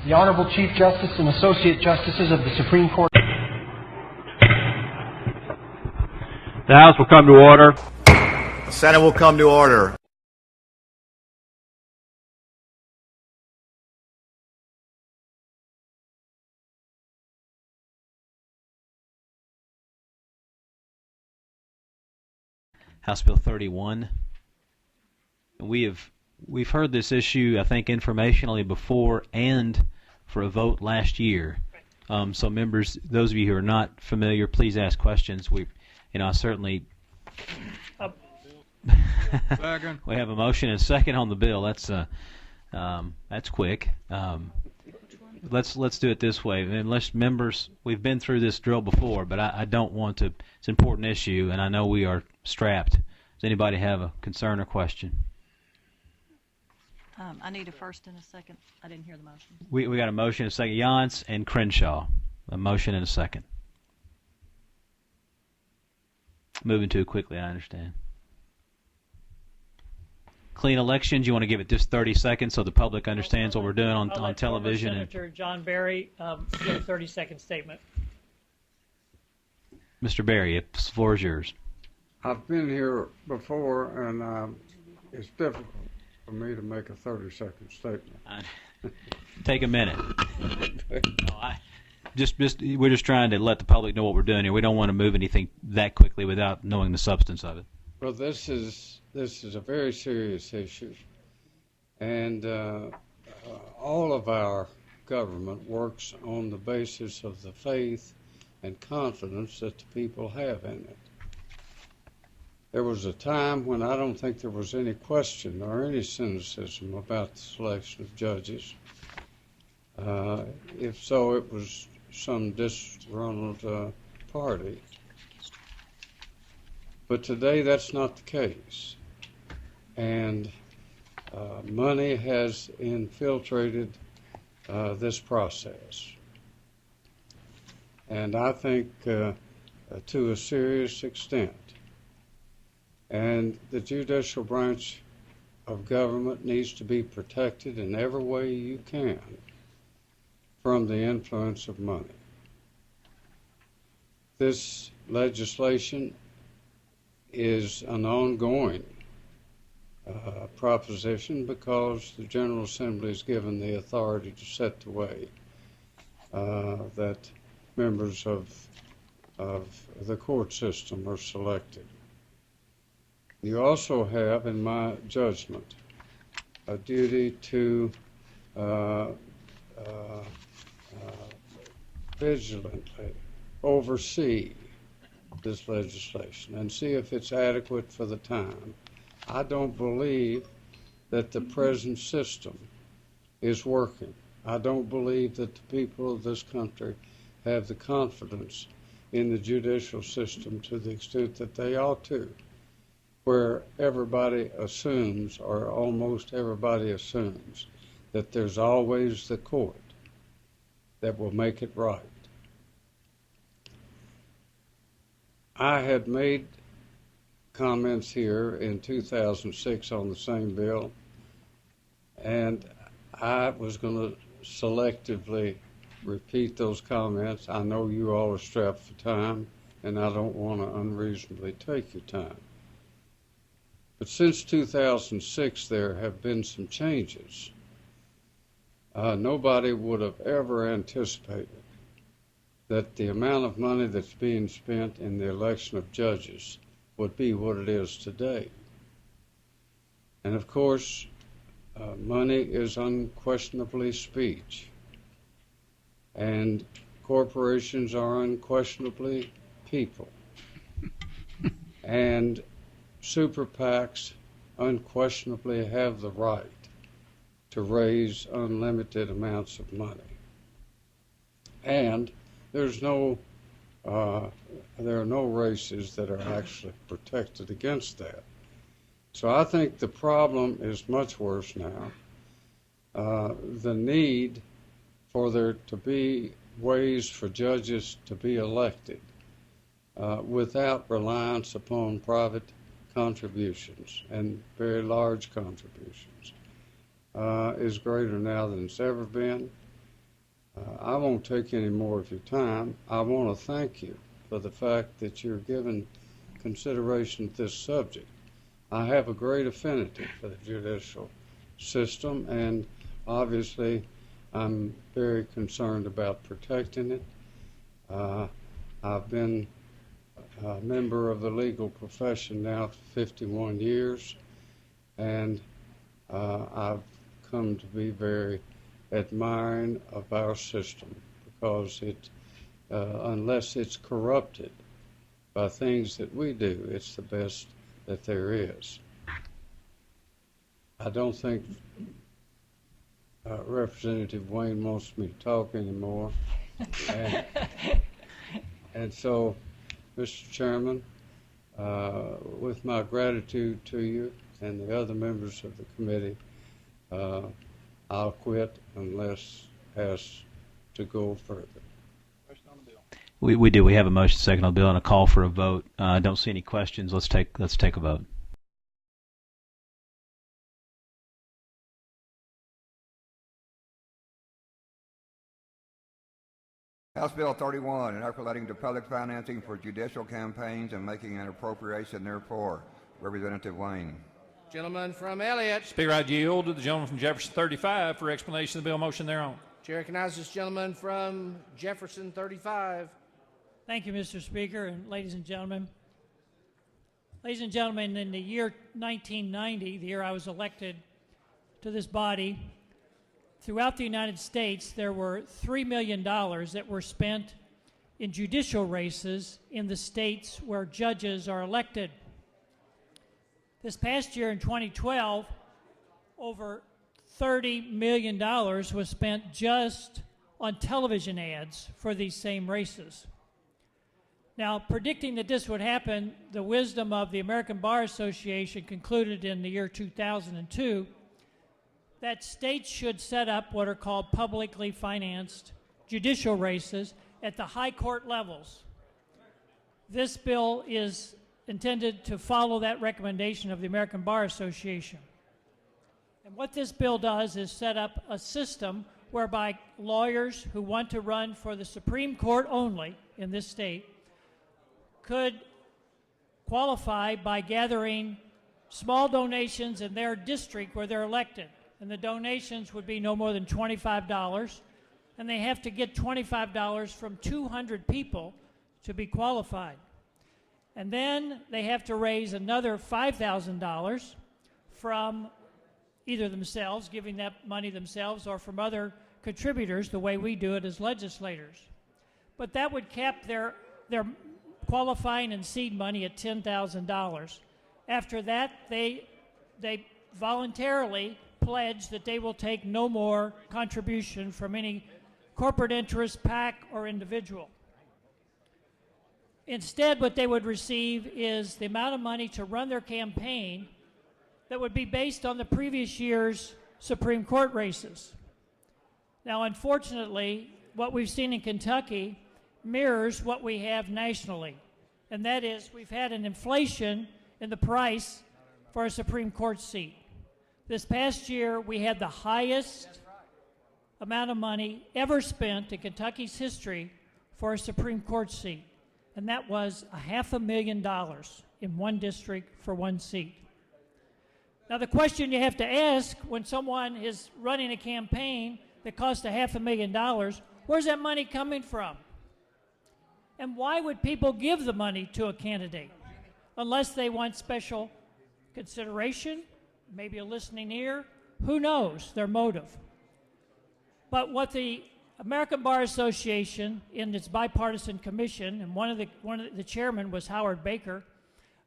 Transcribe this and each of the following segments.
The Honorable Chief Justice and Associate Justices of the Supreme Court. The House will come to order. The Senate will come to order. House Bill 31. We've heard this issue, I think, informationally before and for a vote last year. So members, those of you who are not familiar, please ask questions. I certainly. Second. We have a motion and a second on the bill. That's quick. Let's do it this way. Unless members, we've been through this drill before, but I don't want to. It's an important issue, and I know we are strapped. Does anybody have a concern or question? I need a first and a second. I didn't hear the motion. We got a motion and a second. Yance and Crenshaw. A motion and a second. Moving too quickly, I understand. Clean elections, you want to give it just 30 seconds so the public understands what we're doing on television. Senator John Berry give a 30-second statement. Mr. Berry, the floor is yours. I've been here before, and it's difficult for me to make a 30-second statement. Take a minute. We're just trying to let the public know what we're doing here. We don't want to move anything that quickly without knowing the substance of it. Well, this is a very serious issue, and all of our government works on the basis of the faith and confidence that the people have in it. There was a time when I don't think there was any question or any cynicism about the selection of judges. If so, it was some disgruntled party. But today that's not the case. And money has infiltrated this process. And I think to a serious extent. And the judicial branch of government needs to be protected in every way you can from the influence of money. This legislation is an ongoing proposition because the General Assembly is given the authority to set the way that members of the court system are selected. You also have, in my judgment, a duty to vigilantly oversee this legislation and see if it's adequate for the time. I don't believe that the present system is working. I don't believe that the people of this country have the confidence in the judicial system to the extent that they ought to, where everybody assumes, or almost everybody assumes, that there's always the court that will make it right. I had made comments here in 2006 on the same bill, and I was going to selectively repeat those comments. I know you all are strapped for time, and I don't want to unreasonably take your time. But since 2006, there have been some changes. Nobody would have ever anticipated that the amount of money that's being spent in the election of judges would be what it is today. And of course, money is unquestionably speech. And corporations are unquestionably people. And super PACs unquestionably have the right to raise unlimited amounts of money. And there are no races that are actually protected against that. So I think the problem is much worse now. The need for there to be ways for judges to be elected without reliance upon private contributions, and very large contributions, is greater now than it's ever been. I won't take any more of your time. I want to thank you for the fact that you're giving consideration to this subject. I have a great affinity for the judicial system, and obviously I'm very concerned about protecting it. I've been a member of the legal profession now for 51 years, and I've come to be very admiring of our system because it, unless it's corrupted by things that we do, it's the best that there is. I don't think Representative Wayne wants me to talk anymore. And so, Mr. Chairman, with my gratitude to you and the other members of the committee, I'll quit unless asked to go further. We do. We have a motion second on the bill and a call for a vote. I don't see any questions. Let's take a vote. House Bill 31, an act relating to public financing for judicial campaigns and making an appropriation therefore. Representative Wayne. Gentleman from Elliott. Speaker, I yield to the gentleman from Jefferson 35 for explanation of the bill motion thereon. Chair recognizes this gentleman from Jefferson 35. Thank you, Mr. Speaker, and ladies and gentlemen. Ladies and gentlemen, in the year 1990, the year I was elected to this body, throughout the United States, there were $3 million that were spent in judicial races in the states where judges are elected. This past year in 2012, over $30 million was spent just on television ads for these same races. Now, predicting that this would happen, the wisdom of the American Bar Association concluded in the year 2002 that states should set up what are called publicly financed judicial races at the high court levels. This bill is intended to follow that recommendation of the American Bar Association. And what this bill does is set up a system whereby lawyers who want to run for the Supreme Court only in this state could qualify by gathering small donations in their district where they're elected. And the donations would be no more than $25, and they have to get $25 from 200 people to be qualified. And then they have to raise another $5,000 from either themselves, giving that money themselves, or from other contributors, the way we do it as legislators. But that would cap their qualifying and seed money at $10,000. After that, they voluntarily pledge that they will take no more contribution from any corporate interest, PAC, or individual. Instead, what they would receive is the amount of money to run their campaign that would be based on the previous year's Supreme Court races. Now, unfortunately, what we've seen in Kentucky mirrors what we have nationally, and that is we've had an inflation in the price for a Supreme Court seat. This past year, we had the highest amount of money ever spent in Kentucky's history for a Supreme Court seat, and that was $500,000 in one district for one seat. Now, the question you have to ask when someone is running a campaign that costs $500,000, where's that money coming from? And why would people give the money to a candidate? Unless they want special consideration, maybe a listening ear, who knows their motive. But what the American Bar Association, in its bipartisan commission, and one of the chairman was Howard Baker,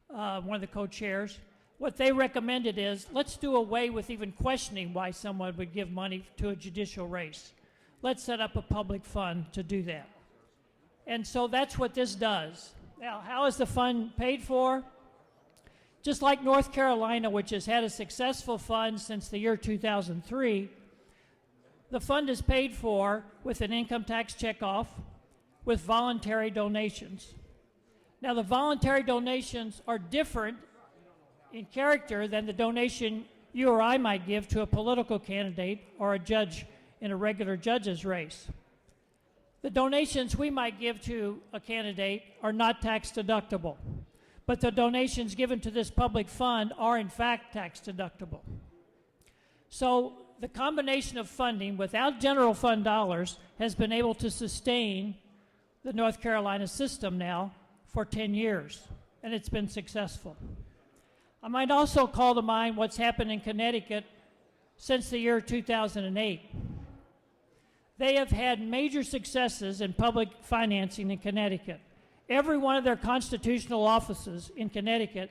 one of the co-chairs, what they recommended is, let's do away with even questioning why someone would give money to a judicial race. Let's set up a public fund to do that. And so that's what this does. Now, how is the fund paid for? Just like North Carolina, which has had a successful fund since the year 2003, the fund is paid for with an income tax checkoff, with voluntary donations. Now, the voluntary donations are different in character than the donation you or I might give to a political candidate or a judge in a regular judge's race. The donations we might give to a candidate are not tax deductible, but the donations given to this public fund are in fact tax deductible. So the combination of funding without general fund dollars has been able to sustain the North Carolina system now for 10 years, and it's been successful. I might also call to mind what's happened in Connecticut since the year 2008. They have had major successes in public financing in Connecticut. Every one of their constitutional offices in Connecticut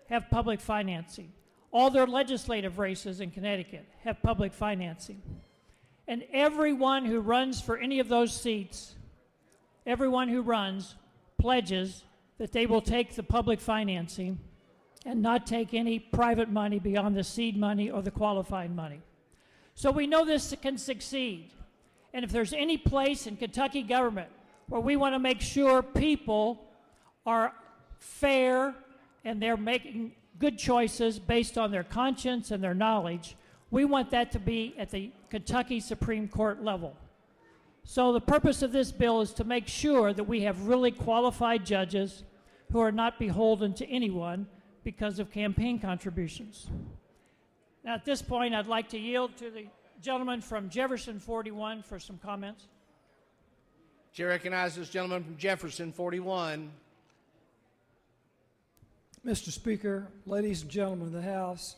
have public financing. All their legislative races in Connecticut have public financing. And everyone who runs for any of those seats, everyone who runs pledges that they will take the public financing and not take any private money beyond the seed money or the qualified money. So we know this can succeed. And if there's any place in Kentucky government where we want to make sure people are fair and they're making good choices based on their conscience and their knowledge, we want that to be at the Kentucky Supreme Court level. So the purpose of this bill is to make sure that we have really qualified judges who are not beholden to anyone because of campaign contributions. Now at this point, I'd like to yield to the gentleman from Jefferson 41 for some comments. Chair recognizes the gentleman from Jefferson 41. Mr. Speaker, ladies and gentlemen of the House,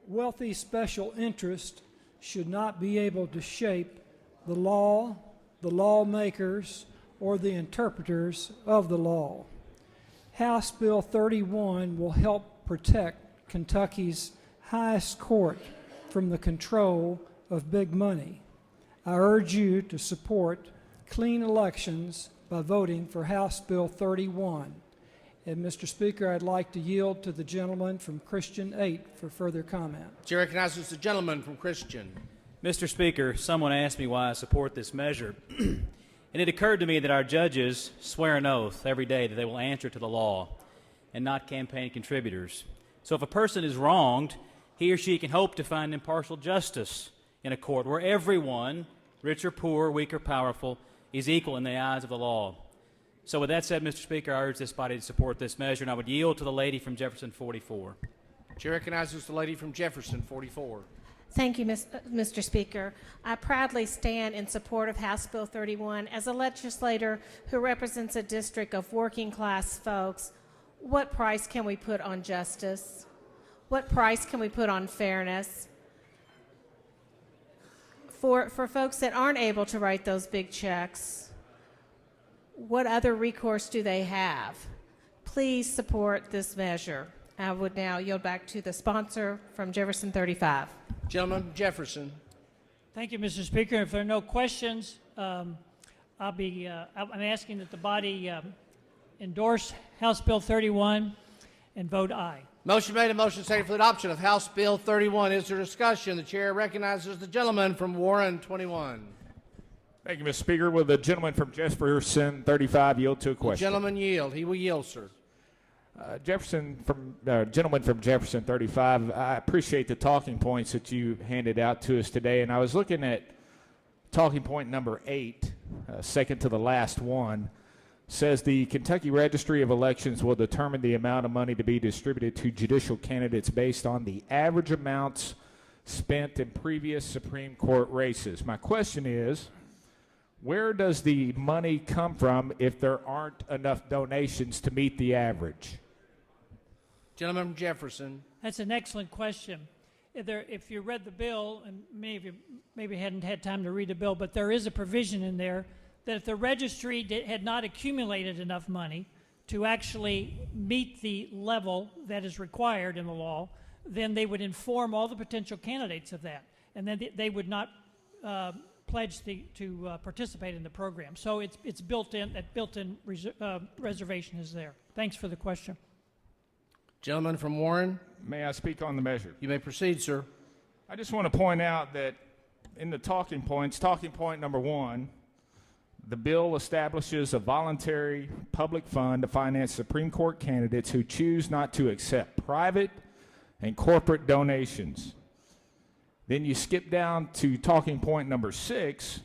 wealthy special interest should not be able to shape the law, the lawmakers, or the interpreters of the law. House Bill 31 will help protect Kentucky's highest court from the control of big money. I urge you to support clean elections by voting for House Bill 31. And Mr. Speaker, I'd like to yield to the gentleman from Christian 8 for further comment. Chair recognizes the gentleman from Christian. Mr. Speaker, someone asked me why I support this measure, and it occurred to me that our judges swear an oath every day that they will answer to the law and not campaign contributors. So if a person is wronged, he or she can hope to find impartial justice in a court where everyone, rich or poor, weak or powerful, is equal in the eyes of the law. So with that said, Mr. Speaker, I urge this body to support this measure, and I would yield to the lady from Jefferson 44. Chair recognizes the lady from Jefferson 44. Thank you, Mr. Speaker. I proudly stand in support of House Bill 31. As a legislator who represents a district of working-class folks, what price can we put on justice? What price can we put on fairness? For folks that aren't able to write those big checks, what other recourse do they have? Please support this measure. I would now yield back to the sponsor from Jefferson 35. Gentleman from Jefferson. Thank you, Mr. Speaker. If there are no questions, I'm asking that the body endorse House Bill 31 and vote aye. Motion made and motion seconded for the adoption of House Bill 31. Is there discussion? The chair recognizes the gentleman from Warren 21. Thank you, Mr. Speaker. Will the gentleman from Jefferson 35 yield to a The question? gentleman yield. He will yield, sir. Gentleman from Jefferson 35, I appreciate the talking points that you handed out to us today, and I was looking at talking point number 8, second to the last one, says the Kentucky Registry of Elections will determine the amount of money to be distributed to judicial candidates based on the average amounts spent in previous Supreme Court races. My question is, where does the money come from if there aren't enough donations to meet the average? Gentleman from Jefferson. That's an excellent question. If you read the bill, and many of you maybe hadn't had time to read the bill, but there is a provision in there that if the registry had not accumulated enough money to actually meet the level that is required in the law, then they would inform all the potential candidates of that, and then they would not pledge to participate in the program. So it's built in. That built-in reservation is there. Thanks for the question. Gentleman from Warren. May I speak on the measure? You may proceed, sir. I just want to point out that in the talking points, talking point number 1, the bill establishes a voluntary public fund to finance Supreme Court candidates who choose not to accept private and corporate donations. Then you skip down to talking point number 6,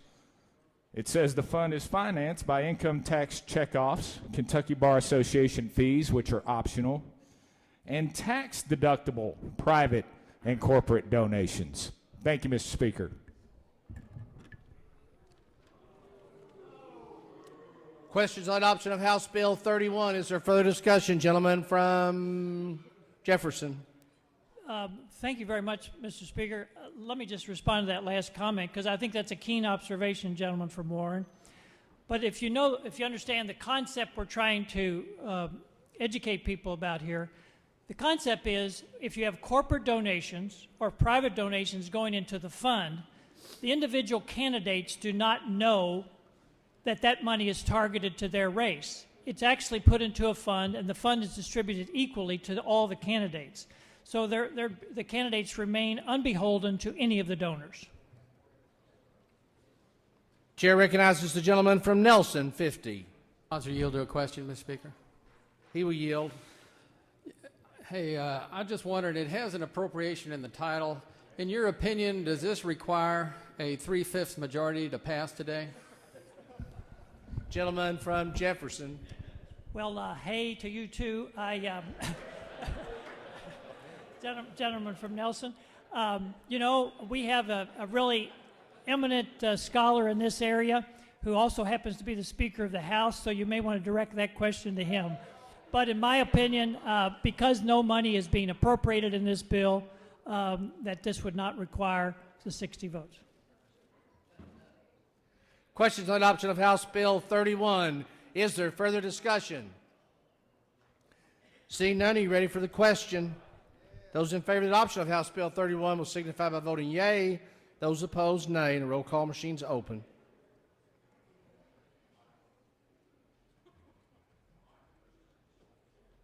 It says the fund is financed by income tax checkoffs, Kentucky Bar Association fees, which are optional, and tax-deductible private and corporate donations. Thank you, Mr. Speaker. Questions on adoption of House Bill 31. Is there further discussion? Gentleman from Jefferson. Thank you very much, Mr. Speaker. Let me just respond to that last comment, because I think that's a keen observation, gentleman from Warren. But if you understand the concept we're trying to educate people about here, the concept is if you have corporate donations or private donations going into the fund, the individual candidates do not know that that money is targeted to their race. It's actually put into a fund, and the fund is distributed equally to all the candidates. So the candidates remain unbeholden to any of the donors. Chair recognizes the gentleman from Nelson, 50. Sponsor, yield to a question, Mr. Speaker. He will yield. Hey, I just wondered, it has an appropriation in the title. In your opinion, does this require a 3/5 majority to pass today? Gentleman from Jefferson. Well, hey to you too. Gentleman from Nelson. We have a really eminent scholar in this area who also happens to be the Speaker of the House, so you may want to direct that question to him. But in my opinion, because no money is being appropriated in this bill, that this would not require the 60 votes. Questions on adoption of House Bill 31. Is there further discussion? Seeing none, are you ready for the question? Those in favor of the adoption of House Bill 31 will signify by voting yea. Those opposed, nay. And the roll call machine's open.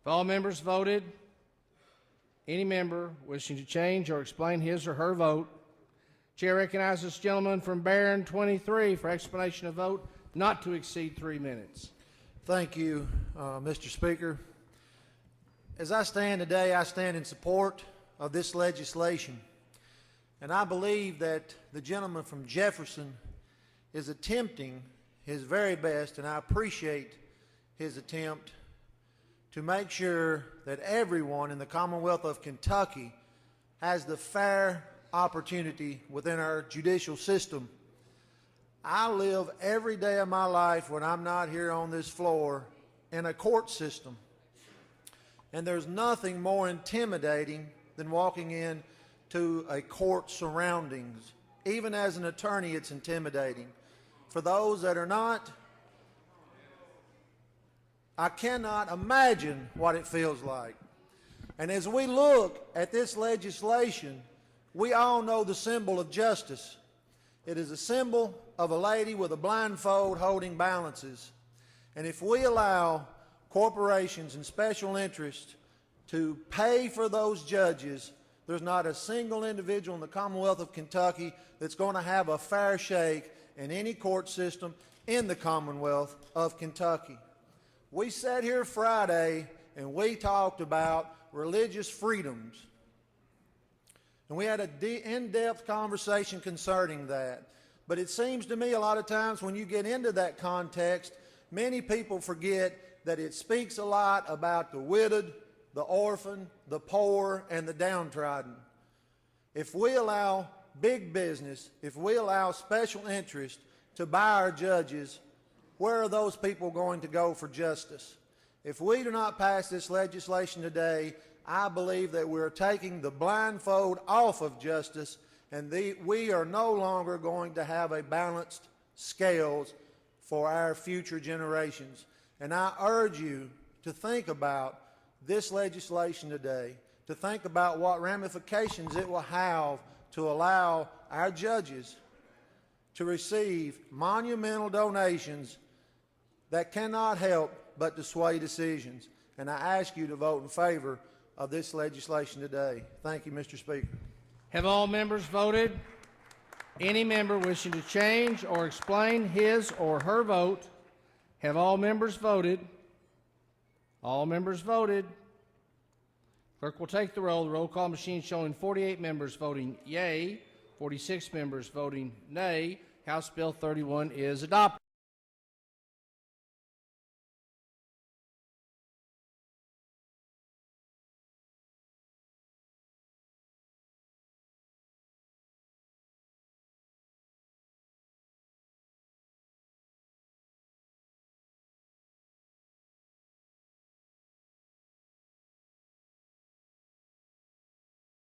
If all members voted, any member wishing to change or explain his or her vote, Chair recognizes this gentleman from Barron, 23, for explanation of vote not to exceed 3 minutes. Thank you, Mr. Speaker. As I stand today, I stand in support of this legislation. And I believe that the gentleman from Jefferson is attempting his very best, and I appreciate his attempt to make sure that everyone in the Commonwealth of Kentucky has the fair opportunity within our judicial system. I live every day of my life when I'm not here on this floor in a court system. And there's nothing more intimidating than walking into a court surroundings. Even as an attorney, it's intimidating. For those that are not, I cannot imagine what it feels like. And as we look at this legislation, we all know the symbol of justice. It is a symbol of a lady with a blindfold holding balances. And if we allow corporations and special interests to pay for those judges, there's not a single individual in the Commonwealth of Kentucky that's going to have a fair shake in any court system in the Commonwealth of Kentucky. We sat here Friday and we talked about religious freedoms. And we had an in-depth conversation concerning that. But it seems to me a lot of times when you get into that context, many people forget that it speaks a lot about the widowed, the orphan, the poor, and the downtrodden. If we allow big business, if we allow special interest to buy our judges, where are those people going to go for justice? If we do not pass this legislation today, I believe that we're taking the blindfold off of justice, and we are no longer going to have a balanced scales for our future generations. And I urge you to think about this legislation today, to think about what ramifications it will have to allow our judges to receive monumental donations that cannot help but to sway decisions. And I ask you to vote in favor of this legislation today. Thank you, Mr. Speaker. Have all members voted? Any member wishing to change or explain his or her vote? Have all members voted? All members voted. Clerk will take the roll. The roll call machine showing 48 members voting yea, 46 members voting nay. House Bill 31 is adopted.